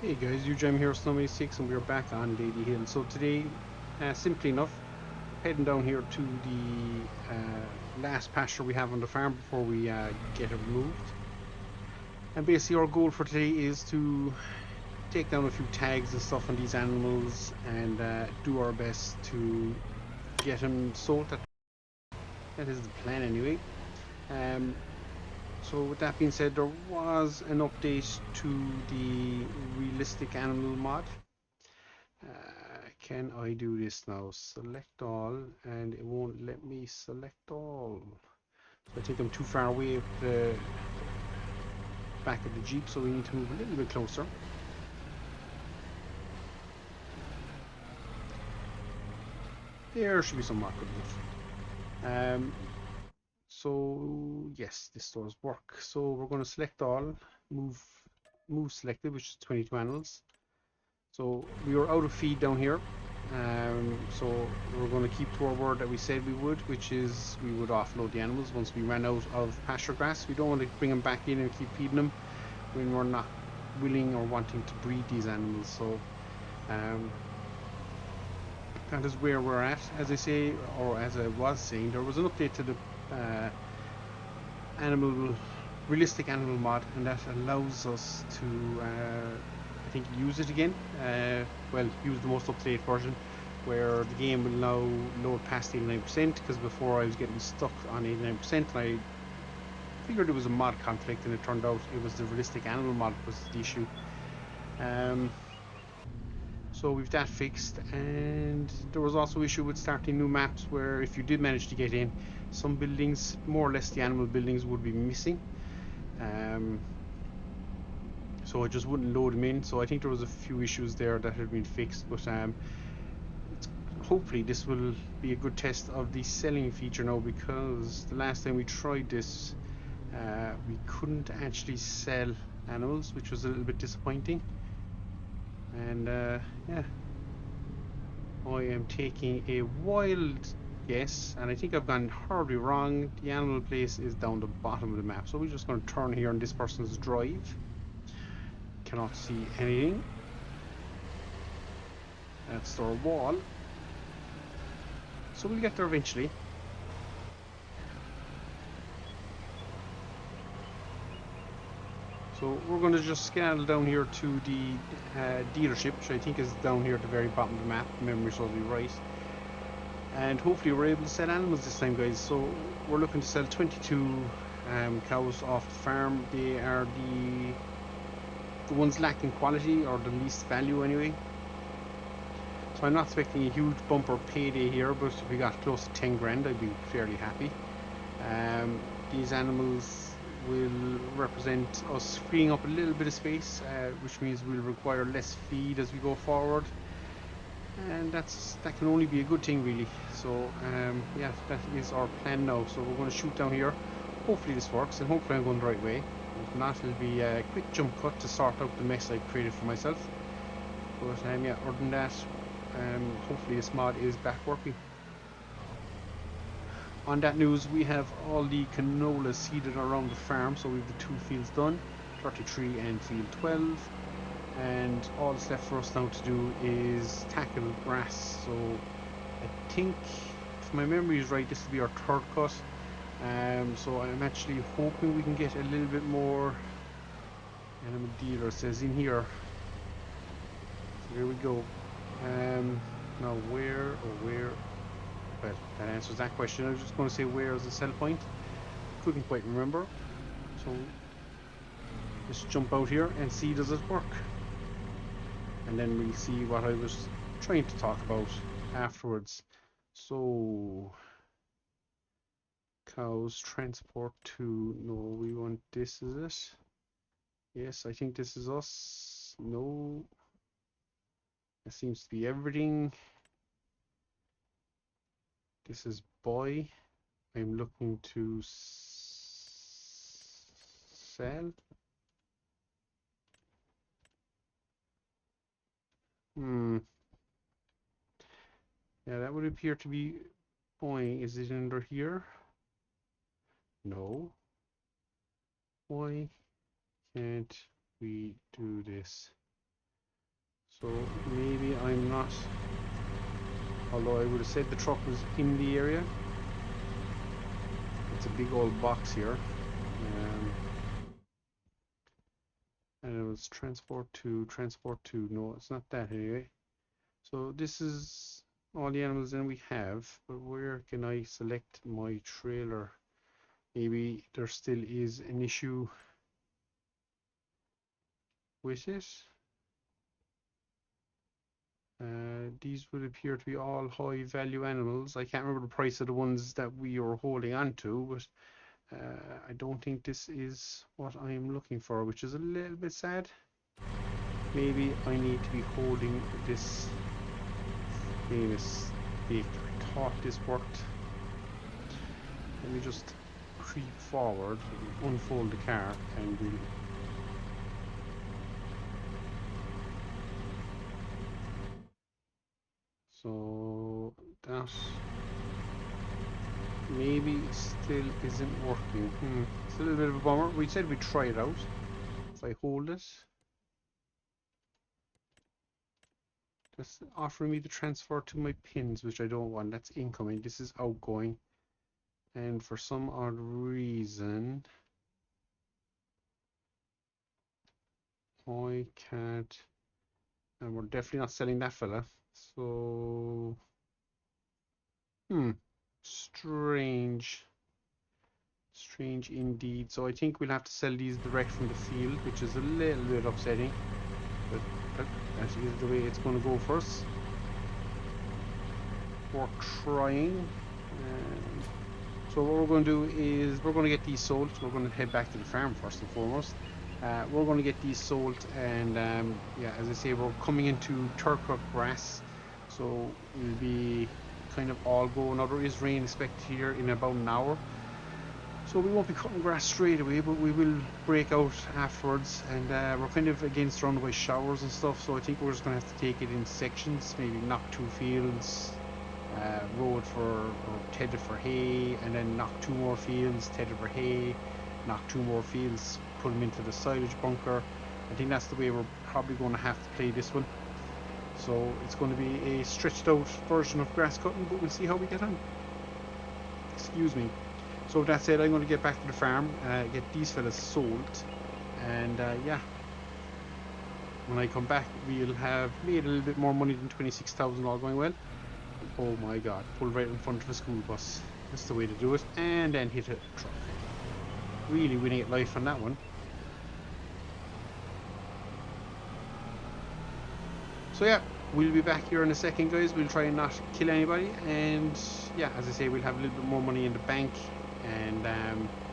Hey guys, UJM here, Snowy6, and we're back on Ladyhill. So today, simply enough, heading down here to the last pasture we have on the farm before we get it removed. And basically our goal for today is to take down a few tags and stuff on these animals and do our best to get them sold. That is the plan anyway. Um, so with that being said, there was an update to the realistic animal mod. Can I do this now? Select all, and it won't let me select all. So I think I'm too far away with the back of the Jeep, so we need to move a little bit closer. There should be some mark good enough. So yes, this does work. So we're going to select all, move selected, which is 22 animals. So we were out of feed down here. So we're going to keep to our word that we said we would, which is we would offload the animals once we ran out of pasture grass. We don't want to bring them back in and keep feeding them when we're not willing or wanting to breed these animals. So um, that is where we're at. As I say, or as I was saying, there was an update to the uh, animal realistic animal mod, and that allows us to I think use it again. Well, use the most up-to-date version where the game will now load past 89%, because before I was getting stuck on 89% and I figured it was a mod conflict, and it turned out it was the realistic animal mod was the issue. um, so we've that fixed, and there was also issue with starting new maps where if you did manage to get in, some buildings, more or less the animal buildings, would be missing. um, so it just wouldn't load them in. So I think there was a few issues there that had been fixed, but hopefully this will be a good test of the selling feature now, because the last time we tried this, we couldn't actually sell animals, which was a little bit disappointing. And yeah, I am taking a wild guess, and I think I've gone horribly wrong. The animal place is down the bottom of the map, so we're just going to turn here on this person's drive. Cannot see anything. That's our wall. So we'll get there eventually. So we're going to just skedaddle down here to the dealership, which I think is down here at the very bottom of the map. Memory serves me right. And hopefully we're able to sell animals this time, guys. So we're looking to sell 22 cows off the farm. They are the ones lacking quality, or the least value anyway. So I'm not expecting a huge bumper payday here, but if we got close to 10 grand, I'd be fairly happy. These animals will represent us freeing up a little bit of space, which means we'll require less feed as we go forward, and that can only be a good thing, really. So yeah, that is our plan now. So we're going to shoot down here. Hopefully this works, and hopefully I'm going the right way. If not, it'll be a quick jump cut to sort out the mess I've created for myself. But yeah, other than that, hopefully this mod is back working. On that news, we have all the canola seeded around the farm, so we have the 2 fields done, 33 and field 12, and all that's left for us now to do is tackle grass. So I think, if my memory is right, this will be our 3rd cut. So I'm actually hoping we can get a little bit more. Animal dealer says in here. So here we go. Now where, well, that answers that question. I was just going to say where is the sell point. Couldn't quite remember. So let's jump out here and see, does it work? And then we'll see what I was trying to talk about afterwards. So cows transport to, no, we want this, is it? Yes, I think this is us. No, that seems to be everything. This is boy. I'm looking to sell. Hmm. Yeah, that would appear to be boy. Is it under here? No. Why can't we do this? So maybe I'm not, although I would have said the truck was in the area. It's a big old box here. And it was transport to, no, it's not that anyway. So this is all the animals then we have, but where can I select my trailer? Maybe there still is an issue with it. These would appear to be all high value animals. I can't remember the price of the ones that we are holding on to, but I don't think this is what I'm looking for, which is a little bit sad. Maybe I need to be holding this famous vehicle. I thought this worked. Let me just creep forward, unfold the car, and we'll... So that maybe still isn't working. It's a little bit of a bummer. We said we'd try it out. If I hold it, that's offering me the transfer to my pins, which I don't want. That's incoming. This is outgoing. And for some odd reason, I can't. And we're definitely not selling that fella. So, strange. Strange indeed. So I think we'll have to sell these direct from the field, which is a little bit upsetting. But that is the way it's going to go for us. We're trying. So what we're going to do is we're going to get these sold. We're going to head back to the farm first and foremost. We're going to get these sold, and yeah, as I say, we're coming into Turcock grass, so we'll be kind of all go. Now there is rain expected here in about an hour, so we won't be cutting grass straight away, but we will break out afterwards. And we're kind of again surrounded by showers and stuff, so I think we're just going to have to take it in sections, maybe knock 2 fields, road for, or tethered for hay, and then knock 2 more fields, tethered for hay, knock 2 more fields, put them into the silage bunker. I think that's the way we're probably going to have to play this one. So it's going to be a stretched out version of grass cutting, but we'll see how we get on. Excuse me. So with that said, I'm going to get back to the farm, get these fellas sold, and yeah, when I come back we'll have made a little bit more money than 26,000 all going well. Oh my god, pull right in front of a school bus. That's the way to do it. And then hit a truck. Really winning at life on that one. So yeah, we'll be back here in a second, guys. We'll try and not kill anybody. And yeah, as I say, we'll have a little bit more money in the bank. And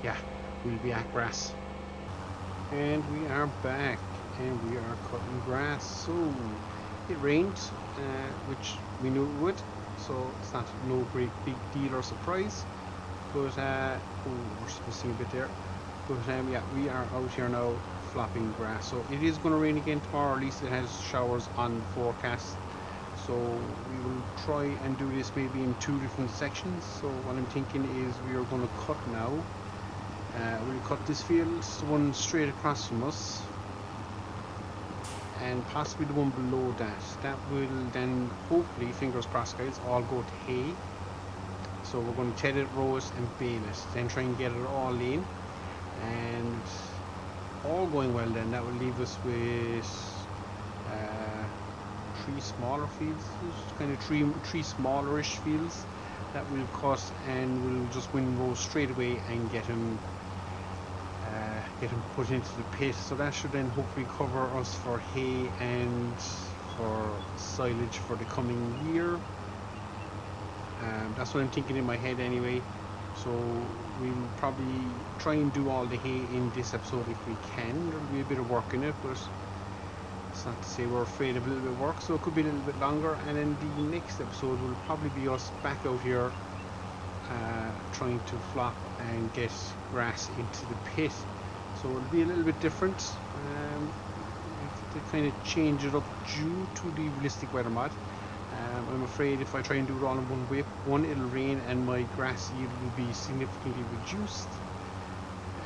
yeah, we'll be at grass. And we are back. And we are cutting grass. So it rained, which we knew it would. So it's not no great big deal or surprise, but oh, we're missing a bit there. But yeah, we are out here now flopping grass. So it is going to rain again tomorrow. At least it has showers on the forecast. So we will try and do this maybe in 2 different sections. So what I'm thinking is we are going to cut now. We'll cut this field, the one straight across from us, and possibly the one below that. That will then hopefully, fingers crossed guys, all go to hay. So we're going to ted it, row it and bale it, then try and get it all in, and all going well then that will leave us with 3 smaller fields, kind of three smallerish fields that we'll cut, and we'll just windrow straight away and get him put into the pit. So that should then hopefully cover us for hay and for silage for the coming year. That's what I'm thinking in my head anyway. So we'll probably try and do all the hay in this episode if we can. There'll be a bit of work in it, but it's not to say we're afraid of a little bit of work, so it could be a little bit longer. And then the next episode will probably be us back out here trying to flop and get grass into the pit. So it'll be a little bit different. To kind of change it up due to the realistic weather mod. I'm afraid if I try and do it all in one whip, one, it'll rain and my grass yield will be significantly reduced,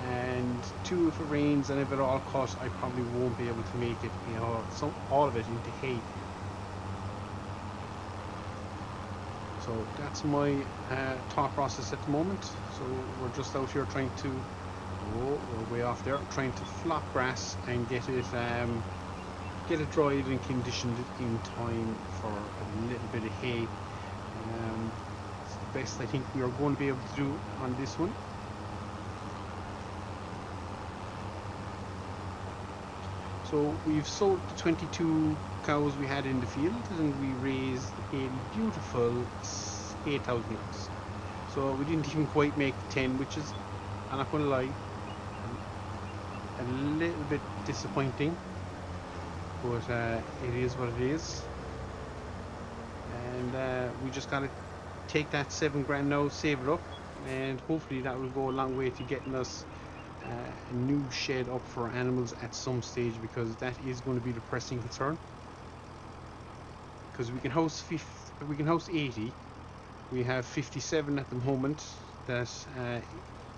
and 2 if it rains, and if it all cut, I probably won't be able to make it, you know, all of it into hay. So that's my thought process at the moment. So we're just out here trying to, oh, we're way off there, trying to flop grass and get it dried and conditioned in time for a little bit of hay. It's the best I think we are going to be able to do on this one. So we've sold the 22 cows we had in the field, and we raised a beautiful 8,000 eggs. So we didn't even quite make 10, which is, I'm not going to lie, a little bit disappointing, but it is what it is. And we just got to take that 7 grand now, save it up, and hopefully that will go a long way to getting us a new shed up for animals at some stage, because that is going to be the pressing concern. Because we can house 80. We have 57 at the moment that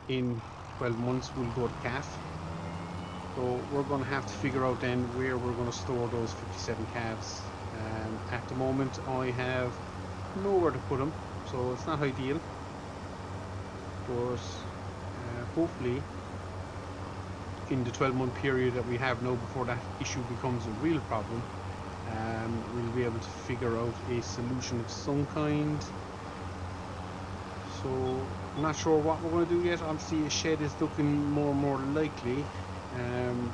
in 12 months will go to calf. So we're going to have to figure out then where we're going to store those 57 calves. At the moment I have nowhere to put them, so it's not ideal, but hopefully in the 12-month period that we have now before that issue becomes a real problem, we'll be able to figure out a solution of some kind. So I'm not sure what we're going to do yet. Obviously a shed is looking more and more likely,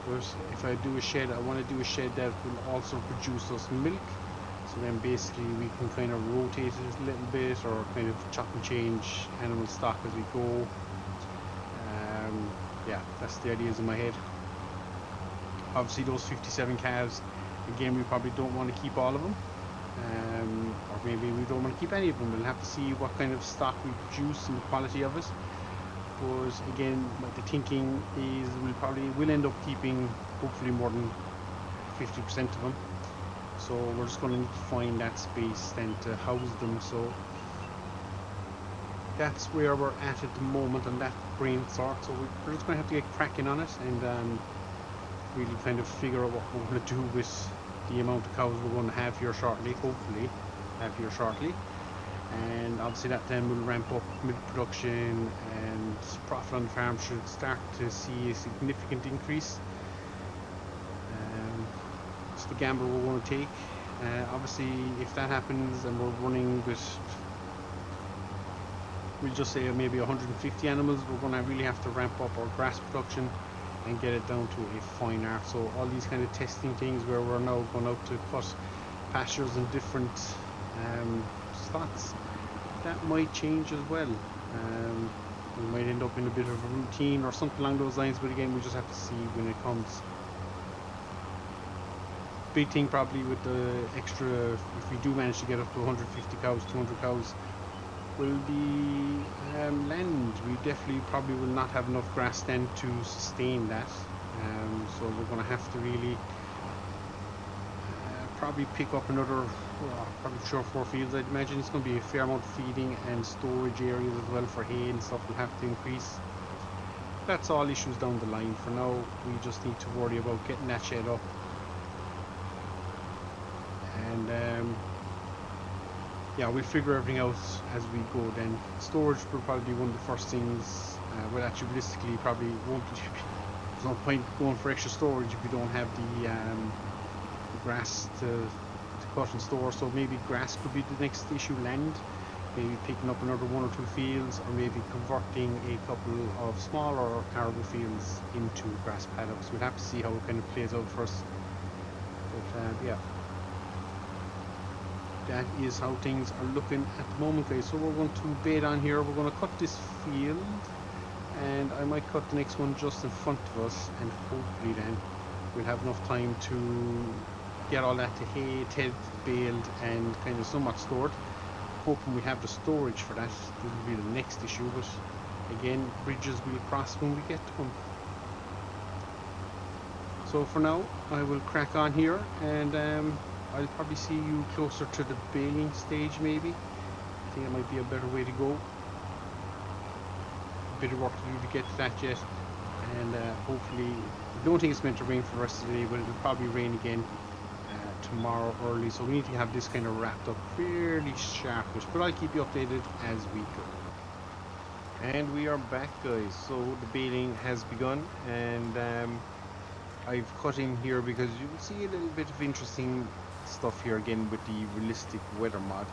but if I do a shed, I want to do a shed that will also produce us milk, so then basically we can kind of rotate it a little bit, or kind of chop and change animal stock as we go. Yeah, that's the ideas in my head. Obviously those 57 calves, again, we probably don't want to keep all of them, or maybe we don't want to keep any of them. We'll have to see what kind of stock we produce and the quality of it. But again, the thinking is we'll end up keeping hopefully more than 50% of them. So we're just going to need to find that space then to house them. So that's where we're at the moment on that brain sort. So we're just going to have to get cracking on it, and really kind of figure out what we're going to do with the amount of cows we're going to have here shortly, hopefully have here shortly. And obviously that then will ramp up milk production, and profit on the farm should start to see a significant increase. It's the gamble we're going to take. Obviously if that happens and we're running with, we'll just say maybe 150 animals, we're going to really have to ramp up our grass production and get it down to a fine art. So all these kind of testing things where we're now going out to cut pastures in different slots, that might change as well. We might end up in a bit of a routine or something along those lines, but again, we just have to see when it comes. Big thing probably with the extra, if we do manage to get up to 150 cows, 200 cows, will be land. We definitely probably will not have enough grass then to sustain that. So we're going to have to really probably pick up another, probably 3 or 4 fields. I'd imagine it's going to be a fair amount of feeding and storage areas as well for hay and stuff will have to increase. That's all issues down the line. For now, we just need to worry about getting that shed up. And yeah, we'll figure everything out as we go then. Storage will probably be one of the first things. Well, actually, realistically, probably won't be. There's no point going for extra storage if you don't have the grass to cut and store. So maybe grass could be the next issue, land. Maybe picking up another 1 or 2 fields, or maybe converting a couple of smaller arable fields into grass paddocks. We'll have to see how it kind of plays out first. But yeah. That is how things are looking at the moment, guys. So we're going to bed on here. We're going to cut this field, and I might cut the next one just in front of us, and hopefully then we'll have enough time to get all that to hay, tedded, baled, and kind of somewhat stored. Hoping we have the storage for that. This will be the next issue, but again, bridges will cross when we get to them. So for now, I will crack on here, and I'll probably see you closer to the baling stage maybe. I think it might be a better way to go. A bit of work to do to get to that yet. and hopefully, I don't think it's meant to rain for the rest of the day, but it'll probably rain again tomorrow early, so we need to have this kind of wrapped up fairly sharpish, but I'll keep you updated as we go. And we are back, guys. So the baling has begun, and I've cut in here because you will see a little bit of interesting stuff here again with the realistic weather mod.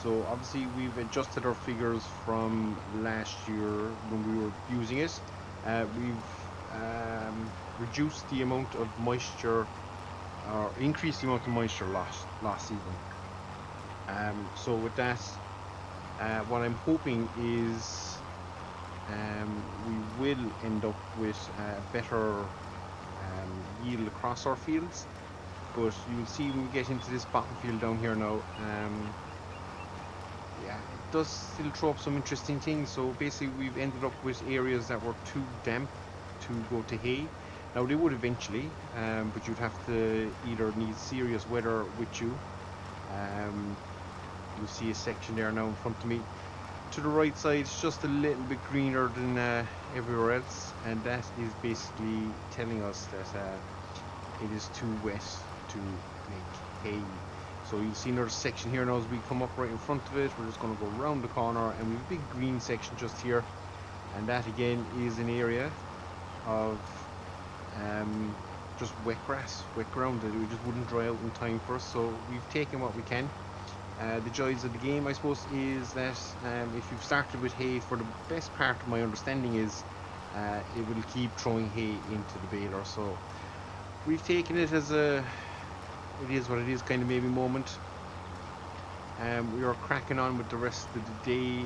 So obviously we've adjusted our figures from last year when we were using it. We've reduced the amount of moisture, or increased the amount of moisture lost even. So with that, what I'm hoping is we will end up with better yield across our fields. But you'll see when we get into this bottom field down here now, yeah, it does still throw up some interesting things. So basically we've ended up with areas that were too damp to go to hay. Now they would eventually, but you'd have to either need serious weather with you. You see a section there now in front of me. To the right side, it's just a little bit greener than everywhere else, and that is basically telling us that it is too wet to make hay. So you'll see another section here now as we come up right in front of it. We're just going to go around the corner, and we have a big green section just here, and that again is an area of just wet grass, wet ground that we just wouldn't dry out in time for us. So we've taken what we can. The joys of the game, I suppose, is that if you've started with hay, for the best part of my understanding is it will keep throwing hay into the baler. So we've taken it as a it is what it is kind of maybe moment. We are cracking on with the rest of the day.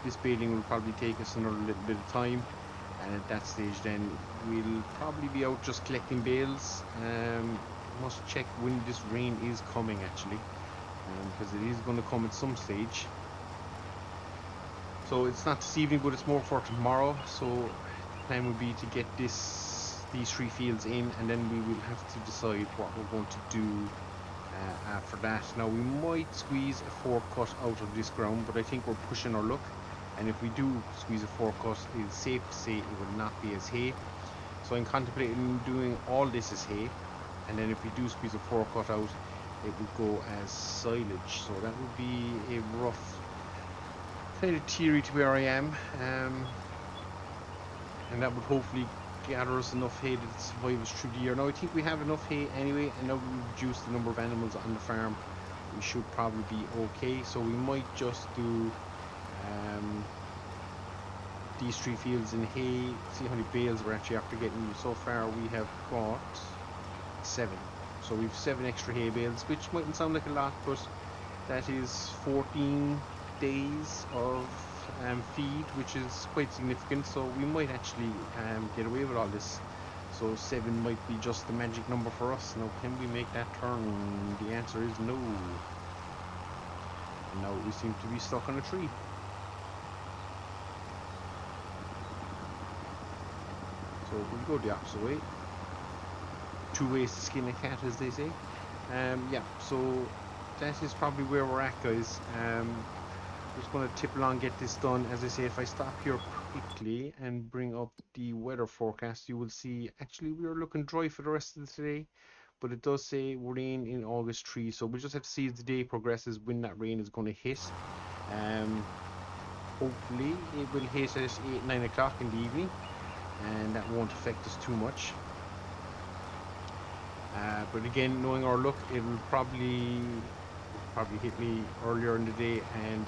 This baling will probably take us another little bit of time, and at that stage then we'll probably be out just collecting bales. Must check when this rain is coming actually, because it is going to come at some stage. So it's not this evening, but it's more for tomorrow. So the plan would be to get these 3 fields in, and then we will have to decide what we're going to do after that. Now we might squeeze a 4-cut out of this ground, but I think we're pushing our luck, and if we do squeeze a 4-cut, it's safe to say it will not be as hay. So I'm contemplating doing all this as hay, and then if we do squeeze a 4-cut out, it would go as silage. So that would be a rough kind of theory to where I am, and that would hopefully gather us enough hay to survive us through the year. Now I think we have enough hay anyway, and now we've reduced the number of animals on the farm, we should probably be okay. So we might just do these 3 fields in hay, see how many bales we're actually after getting. So far we have got 7. So we've 7 extra hay bales, which mightn't sound like a lot, but that is 14 days of feed, which is quite significant. So we might actually get away with all this. So 7 might be just the magic number for us. Now, can we make that turn? The answer is no. And now we seem to be stuck on a tree. So we'll go the opposite way. 2 ways to skin a cat, as they say. Yeah, so that is probably where we're at, guys. Just going to tip along, get this done. As I say, if I stop here quickly and bring up the weather forecast, you will see actually we are looking dry for the rest of the day, but it does say rain in August 3, so we'll just have to see as the day progresses when that rain is going to hit. Hopefully it will hit at 8-9 o'clock in the evening, and that won't affect us too much. But again, knowing our luck, it will probably hit me earlier in the day, and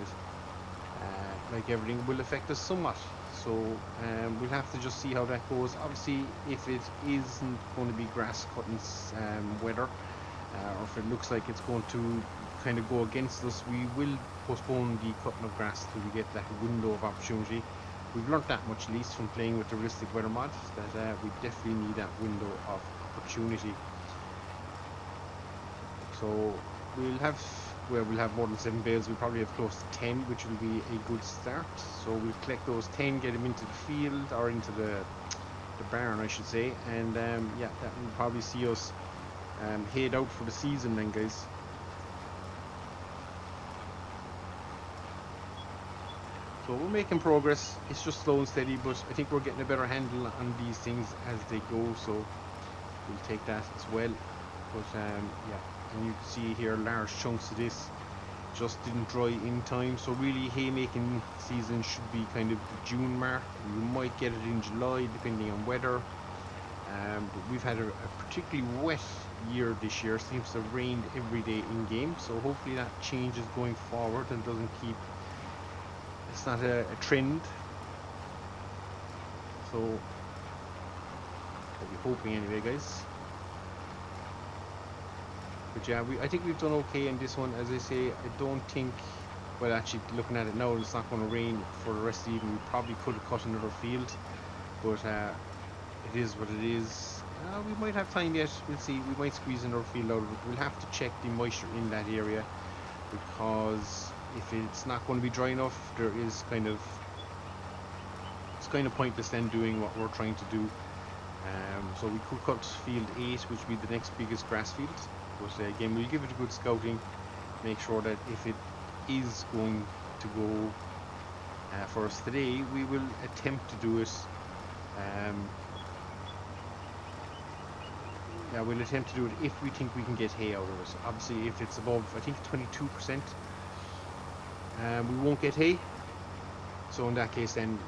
like everything, will affect us somewhat. So we'll have to just see how that goes. Obviously, if it isn't going to be grass cutting weather, or if it looks like it's going to kind of go against us, we will postpone the cutting of grass till we get that window of opportunity. We've learnt that much, at least from playing with the realistic weather mod, that we definitely need that window of opportunity. So we'll have more than 7 bales. We'll probably have close to 10, which will be a good start. So we'll collect those 10, get them into the field, or into the barn, I should say, and yeah, that will probably see us head out for the season then, guys. So we're making progress. It's just slow and steady, but I think we're getting a better handle on these things as they go. So we'll take that as well. But yeah, and you can see here large chunks of this just didn't dry in time. So really haymaking season should be kind of the June mark. You might get it in July depending on weather. But we've had a particularly wet year this year. Seems to have rained every day in game. So hopefully that changes going forward and doesn't keep. It's not a trend. So I'll be hoping anyway, guys. But yeah, I think we've done okay in this one. As I say, I don't think, well, actually looking at it now, it's not going to rain for the rest of the evening. We probably could have cut another field, but it is what it is. We might have time yet. We'll see. We might squeeze another field out of it. We'll have to check the moisture in that area, because if it's not going to be dry enough, it's kind of pointless then doing what we're trying to do. So we could cut field 8, which would be the next biggest grass field. But again, we'll give it a good scouting, make sure that if it is going to go for us today, we will attempt to do it. Yeah, we'll attempt to do it if we think we can get hay out of it. Obviously, if it's above, I think 22%, we won't get hay. So in that case, then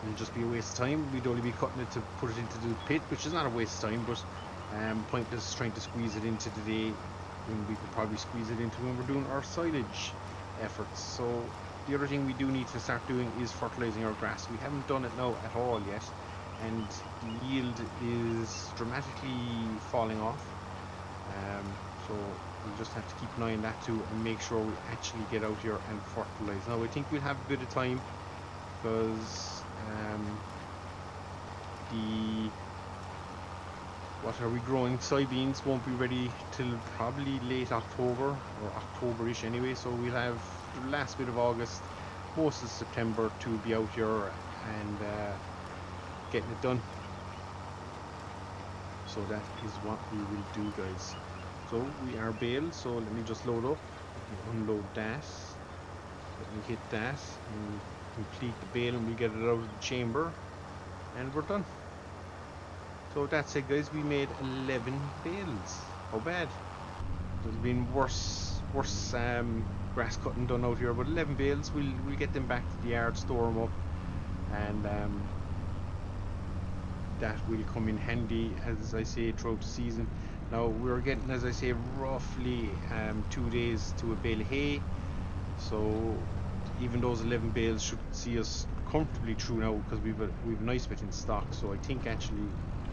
it'll just be a waste of time. We'd only be cutting it to put it into the pit, which is not a waste of time, but pointless trying to squeeze it into the day when we could probably squeeze it into when we're doing our silage efforts. So the other thing we do need to start doing is fertilizing our grass. We haven't done it now at all yet, and the yield is dramatically falling off. So we'll just have to keep an eye on that too, and make sure we actually get out here and fertilize. Now I think we'll have a bit of time, because what are we growing? Soybeans won't be ready till probably late October, or October-ish anyway, so we'll have the last bit of August, most of September to be out here and getting it done. So that is what we will do, guys. So we are baled, so let me just load up, unload that, let me hit that and complete the bale, and we get it out of the chamber and we're done. So that's it, guys. We made 11 bales. How bad? There's been worse grass cutting done out here, but 11 bales. We'll get them back to the yard, store them up, and that will come in handy, as I say, throughout the season. Now we're getting, as I say, roughly 2 days to a bale of hay. So even those 11 bales should see us comfortably through now, because we've a nice bit in stock. So I think actually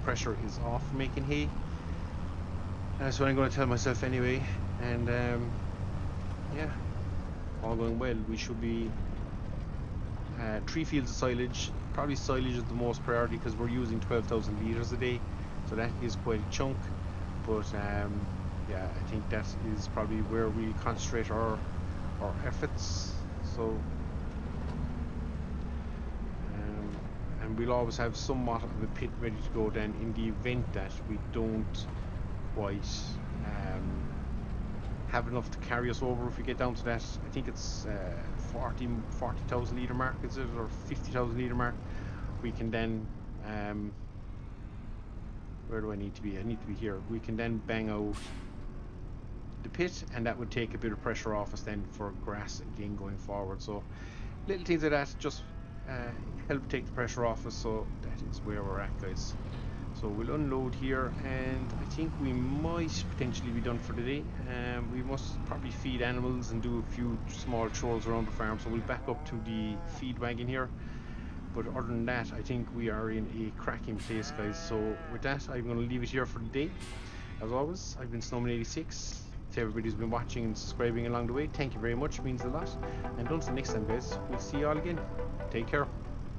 pressure is off making hay. That's what I'm going to tell myself anyway. And yeah, all going well. We should be 3 fields of silage. Probably silage is the most priority, because we're using 12,000 litres a day, so that is quite a chunk. But yeah, I think that is probably where we concentrate our efforts. So and we'll always have somewhat of a pit ready to go then, in the event that we don't quite have enough to carry us over. If we get down to that, I think it's 40,000 litre mark, is it, or 50,000 litre mark, we can then where do I need to be? I need to be here. We can then bang out the pit, and that would take a bit of pressure off us then for grass again going forward. So little things like that just help take the pressure off us. So that is where we're at, guys. So we'll unload here, and I think we might potentially be done for the day. We must probably feed animals and do a few small chores around the farm, so we'll back up to the feed wagon here. But other than that, I think we are in a cracking place, guys. So with that, I'm going to leave it here for the day. As always, I've been Snowman86. To everybody who's been watching and subscribing along the way, thank you very much, it means a lot. And until next time, guys, we'll see you all again. Take care.